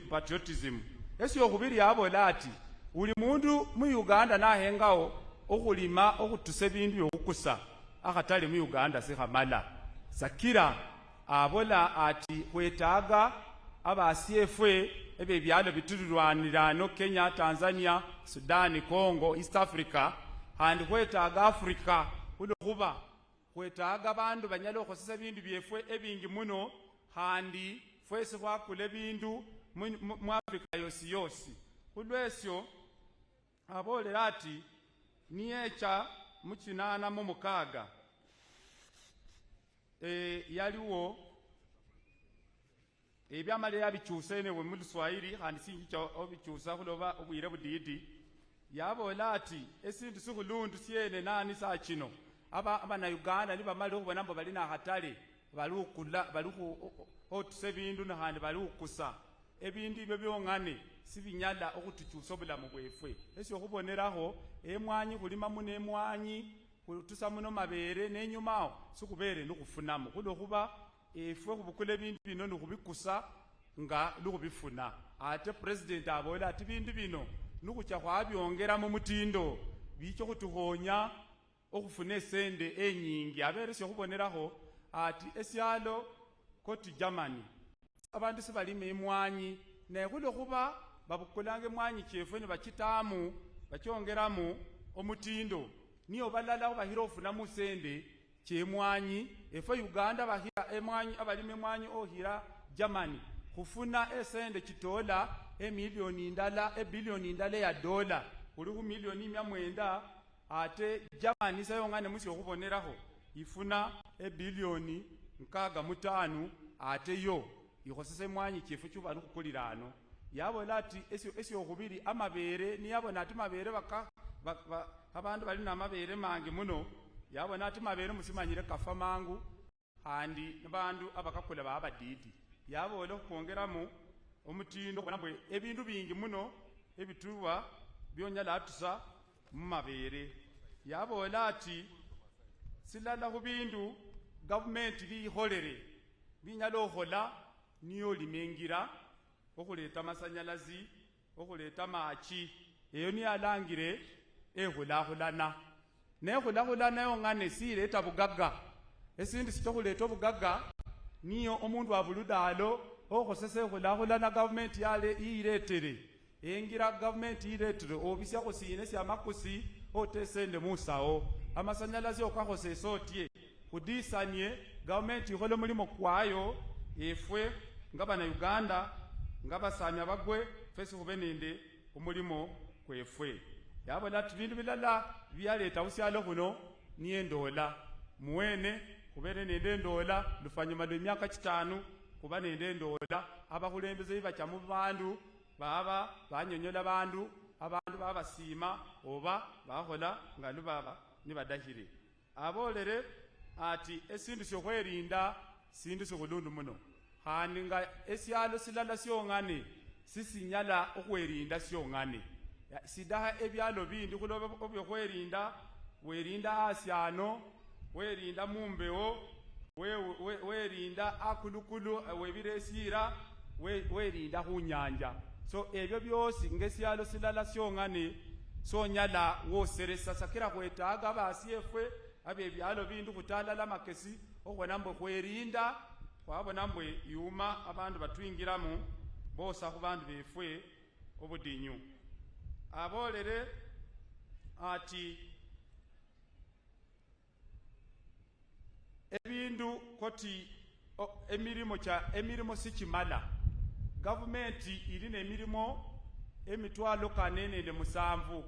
[SPEAKER 3] patriotism esyo okubiri yabola ati uli mundu mu Uganda nahengao okulima okutuse bindu okukusa akatali mu Uganda sihamala sakira abola ati kwetaga abasiefwe ebe byalo bitulwanirano Kenya, Tanzania, Sudan, Congo, East Africa and kwetaga Africa ulo kuba kwetaga bandu banyalo khosesa bindu byefwe ebingi muno handi fwese kwakule bindu mu Africa yosi kulwesyo abolera ati niyecha mukinana mu mukaga yaliwo ebyamalera bikyuse ne mu Luswahili handi singicho obikyusa kuloba obwire budidi yabola ati esindu sikulundu siene nani saa kino abana Uganda ni bamali okubona mbo balina hatale balukula baluku otuse bindu na handi balukusa ebindi ibyo byongane sibinyala okutukyusa obulamu bwefwe esyo okuboneraho emwanyi kulima muno emwanyi kutusa muno mabere nenyumao sikubere nukufunamu kulokuba efwe kubukule bindu bino nukubikusa nga lukubifuna ate president abola ati bindu bino nukucha kwabyongera mu mutindo bicho kutuhonya okufuna esende enyingi abere syo kuboneraho ati esyalo koti Germany abantu sibalime emwanyi ne kulokuba babukulange mwanyi kyefwe ne bakitamu bakyongeramu omutindo niyo balala obahira ofuna musende kyemwanyi efwe Uganda bahira emwanyi abalime emwanyi ohira Germany kufuna esende kitola emilioni ndala ebilioni ndala ya dola uli ku milioni 900 ate Germany sayongane musi okuboneraho ifuna ebilioni 65 ate yo ikhosese emwanyi kyefwe kyuba nukukulirano yabola ati esyo okubiri amabere niyabona ati mabere abantu bali namabere mangi muno yabona ati mabere musimanyire kafa mangu handi nabandu abakakula babadidi yabola okwongeramu omutindo kubonabwe ebindu bingi muno ebituwa byonyala atusa mu mabere yabola ati silala ku bindu government biholere binyala okhola niyo limengira okuleta amasanyalazi okuleta machi eyo ni alangire ehulahulana nehulahulana yongane sireta bugaga esindi sichokuleta obugaga niyo omundu abuludalo okhosese ehulahulana government yale iretere engira government iretere obisya kusine sya makusi otesende musao amasanyalazi okakhosese otye kudisanye government ihole mulimo kwayo efwe ngabana Uganda ngabasami abagwe fesi kubenende umulimo kwefwe yabola ati bindu bilala byaleta usyalo kuno niye ndola muwene kubere nende ndola lufanyuma lw'emyaka 5 kuba nende ndola abakulembeze bacha mu bandu baba banyonyola abantu baba sima oba bahola ngalu baba nibadahire abolere ati esindu syokwerinda sindu sokulundu muno haninga esyalo silala syongane sisinyala okwerinda syong'ane sidaha ebyalo bindi khuloba obyokhwerinda werinda asyano werinda mumbewo werinda akulukulu webiresira werinda khunyanja so ebyo byosi ngesyalo silala syong'ane sonyala woseresa sakira khwetaga basiefwe abe ebyalo bindi khutalala makesi okhwona mbwe khwerinda khwabona mbwe yuma abandu batwingiramu bosa khubandu befwe obudinyu abolere ati ebindu koti emirimo sichimala gavumenti ili nemirimo emitwalo kanene musanvu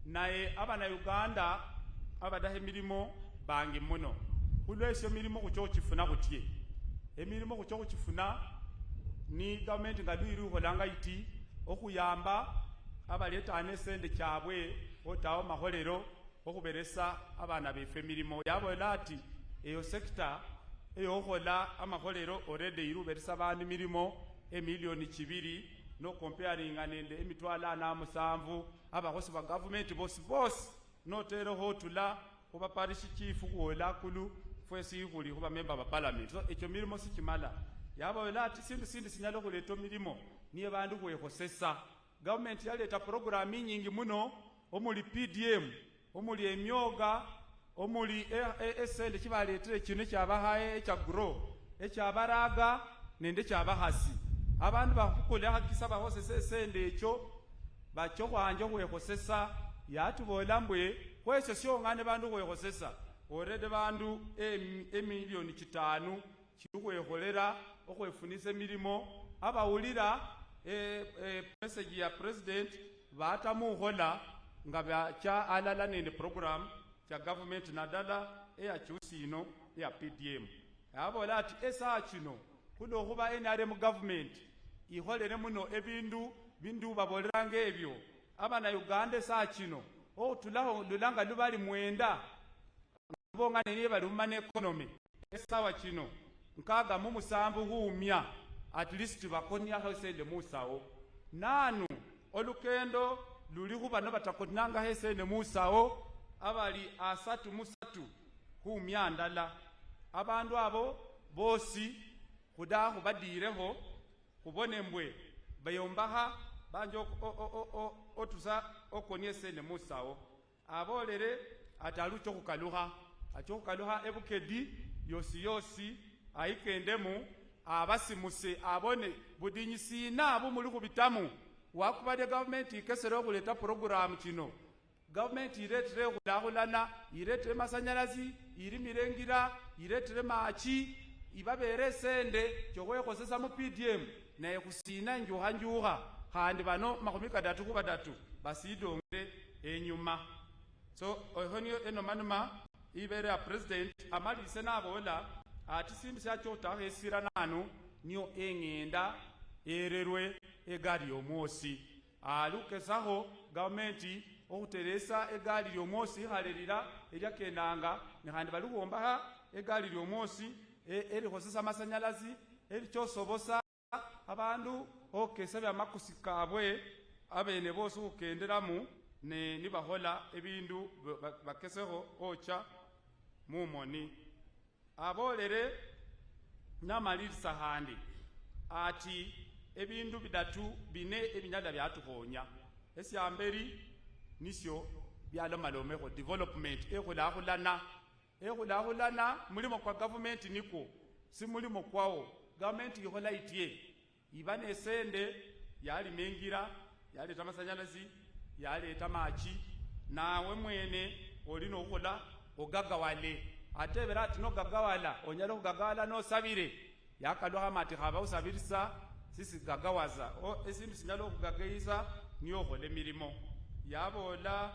[SPEAKER 3] naye abana Uganda abadahe emirimo bangi muno kulwesyo emirimo kuchokifuna kutye emirimo kuchokifuna ni gavumenti ngadwiri ukholanga iti okuyamba abaletane sende kyabwe otawo maholero okuberesa abana befe emirimo yabola ati eyo sector eyo okhola amaholero already iruberesa abandu emirimo emiliyoni 2 no comparing nende emitwalo 7 abakosi ba government bosi notero hotula kuba parish chief kuola kulu fwesi khuli kuba member ba parliament so echo milimo sichimala yabola ati sindu sinyalo kuleto milimo niye bandu kwekhosesa government yaleta program nyingi muno omuli PDM omuli emyoga omuli esende kibaletere kino kyabahaye ekyagro ekyabaraga nende kyabahasi abandu bakukola hakisa bahosesa esende ekyo bacho kwanje kwekhosesa yatubola mbwe kwesyo syong'ane bandu kwekhosesa orede bandu emiliyoni 5 kirukwekholera okhwefunisa emilimo abawulira message ya president batamukhola nga bacha alala nende program cha government nadala eyakyusino eya PDM abola ati esa kino kuno khuba NRM government ikholere muno ebindu bindu baboleranga ebyo abana Uganda esa kino otulaho lulanga lubali mwenda bonga niye bali mumane economy esawa kino nkaga mu musambu humya at least bakonya hesende musawo nanu olukendo luli kuba no batakonanga hesende musawo abali asatu musatu humya ndala abandu abo bosi kudaho badireho kubone mbwe bayombaha banjo otusa okonye sende musawo abolere atalucho kukaluha achokukaluha ebukedi yosi aikendemu abasimuse abone budinyisina abo muri kubitamu wakubade government ikesero kuleta program kino government iretere kulahulana iretere masanyalazi irimirengira iretere machi ibabere sende chokwekhosesa mu PDM naye kusina njuha handi bano 3 basidongere enyuma so ohonyo enomanuma ibere ya president amalise nabola ati simbi syacho tahesira nanu niyo engenda ererwe egari yomosi alukesaho government okuteresa egari yomosi halerira eryakenanga nehandi balugomba egari yomosi erikhosesa masanyalazi erichosobosa abandu okesa byamakusi kabwe abene bose ukenderamu nibahola ebindu bakeseho ocha mumoni abolere namalirisa handi ati ebindu bidatu bine ebinyada byatuhonya esyamberi nisyo byalomalomeko development ekhulahulana mulimo kwa government niko si mulimo kwawo government ikhola itye ibane sende yalimengira yaleta masanyalazi yaleta machi nawe mwene olino ukhola ogagawale atebera ati no gagawala onyalo kugagawala no sabire yakalwa mati khaba usabirisa sisi gagawaza esindu sinyalo kugagaiza niyo khole milimo yabola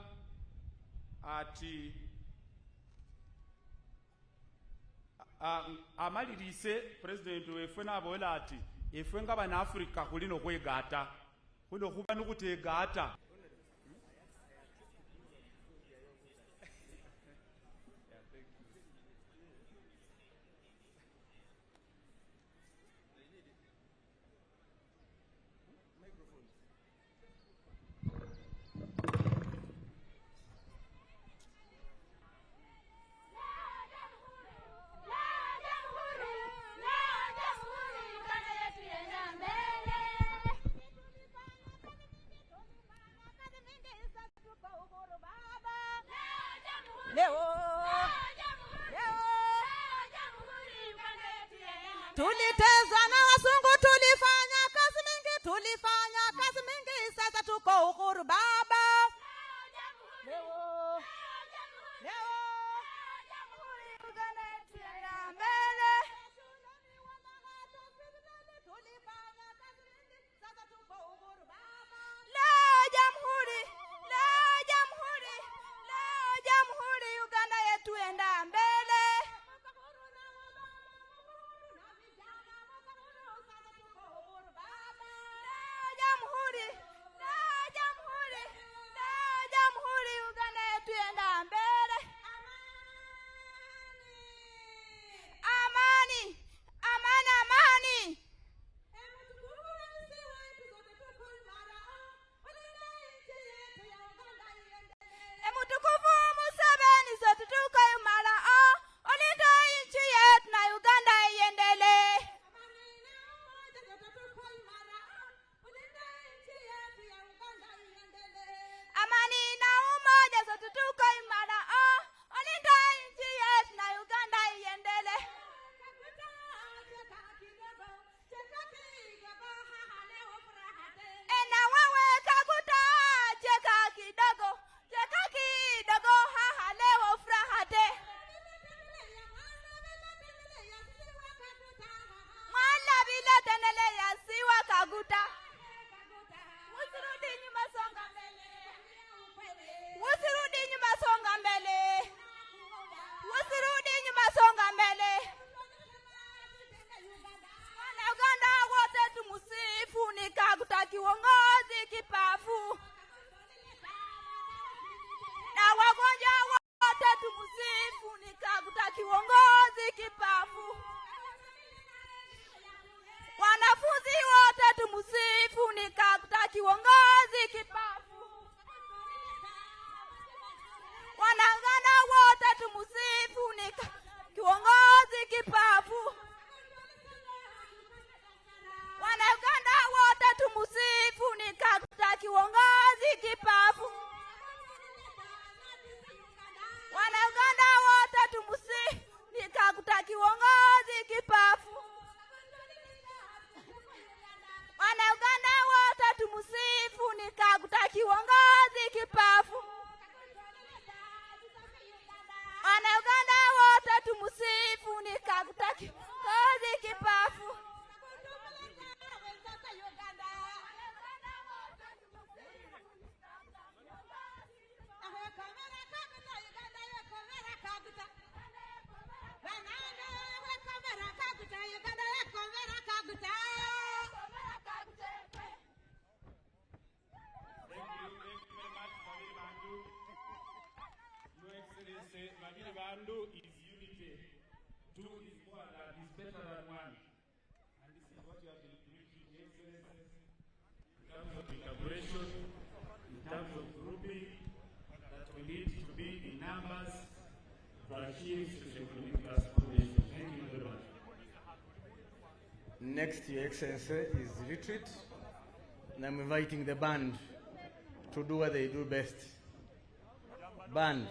[SPEAKER 3] ati amalirise president wefwe nabola ati efwe ngabana Africa kulino kwegata kulo kuba nukutegata
[SPEAKER 5] Tulitezwa na wasungu, tulifanya kazi mingi, sasa tuko uhuru baba. Leo Uganda yetu ya mbele. Tulifanya kazi mingi, sasa tuko uhuru baba. Leo jamhuri, Uganda yetu enda mbele. Jamhuri, Uganda yetu enda mbele. Amani. Emutukufu Museveni sote tuko imara, olinda nchi yetu na Uganda iendelee. Amani na umoja sote tuko imara, olinda nchi yetu na Uganda iendelee. Na wewe Kaguta, cheka kidogo, haha leo furaha te. Mwala bila tenele ya siwa Kaguta. Usirudi nyuma, songa mbele. Wana Uganda wote tumusifu, ni Kaguta kiongozi kipafu. Na wagonjwa wote tumusifu, ni Kaguta kiongozi kipafu. Wanafunzi wote tumusifu, ni Kaguta kiongozi kipafu. Wanangana wote tumusifu, ni kiongozi kipafu. Wanaganda wote tumusifu, ni Kaguta kiongozi kipafu. Wanaganda wote tumusifu, ni Kaguta kiongozi kipafu. Wanaganda wote tumusifu, ni Kaguta kiongozi kipafu. Wanaganda wote tumusifu, ni Kaguta kiongozi kipafu.
[SPEAKER 3] Your Excellency, Babili Bandu is unity. Two is more than, is better than one. And this is what you have been preaching, Excellency, in terms of collaboration, in terms of grouping, that we need to be in numbers to achieve socio-economic transformation. Thank you very much.
[SPEAKER 6] Next, Your Excellency, is retreat. And I'm inviting the band to do what they do best. Band.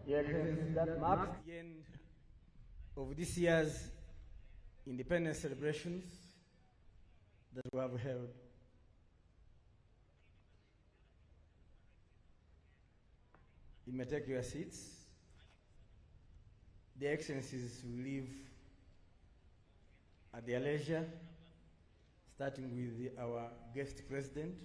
[SPEAKER 6] Your Excellency, that marks the end of this year's independence celebrations that we have held. You may take your seats. The Excellencies will leave at their leisure, starting with our guest president.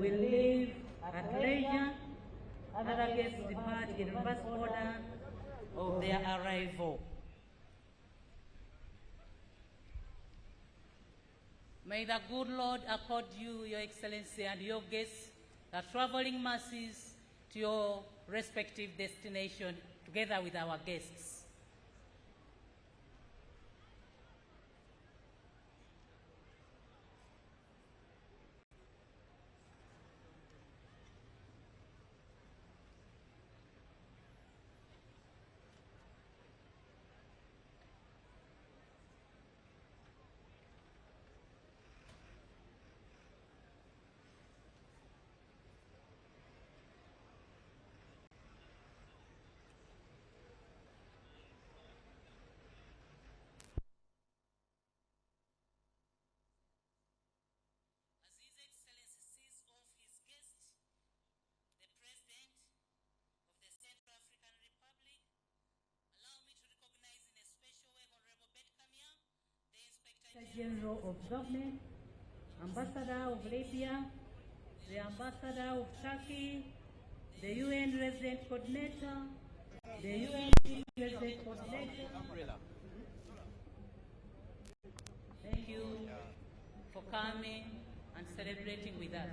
[SPEAKER 1] will leave at leisure. Other guests depart in reverse order of their arrival. May the good Lord accord you, Your Excellency, and your guests the traveling masses to your respective destination together with our guests. General of Government, Ambassador of Libya, the Ambassador of Turkey, the UN Resident Coordinator, the UN Resident Coordinator. Thank you for coming and celebrating with us.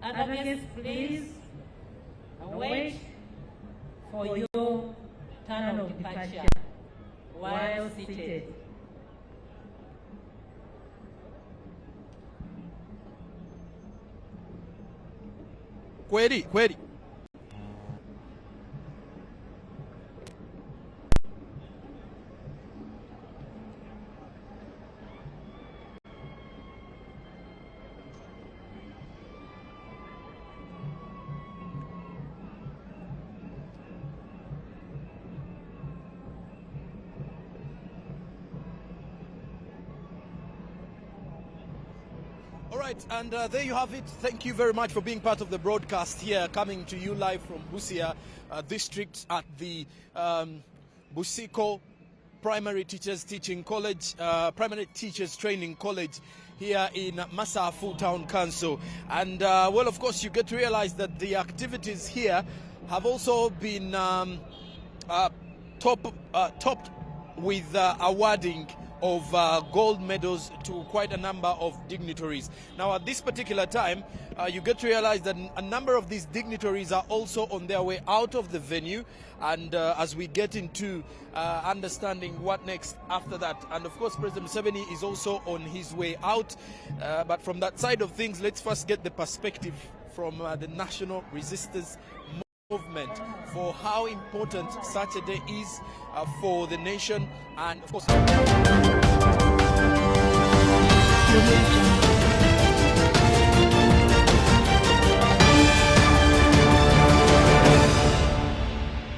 [SPEAKER 1] Other guests, please wait for your turn of departure while seated.
[SPEAKER 7] Kweli. All right, and there you have it. Thank you very much for being part of the broadcast here, coming to you live from Busia district at the Busiko Primary Teachers Teaching College, Primary Teachers Training College here in Masafu Town Council. And well, of course, you get to realize that the activities here have also been topped with awarding of gold medals to quite a number of dignitaries. Now at this particular time, you get to realize that a number of these dignitaries are also on their way out of the venue, and as we get into understanding what next after that, and of course President Museveni is also on his way out, but from that side of things, let's first get the perspective from the National Resistance Movement for how important such a day is for the nation, and of course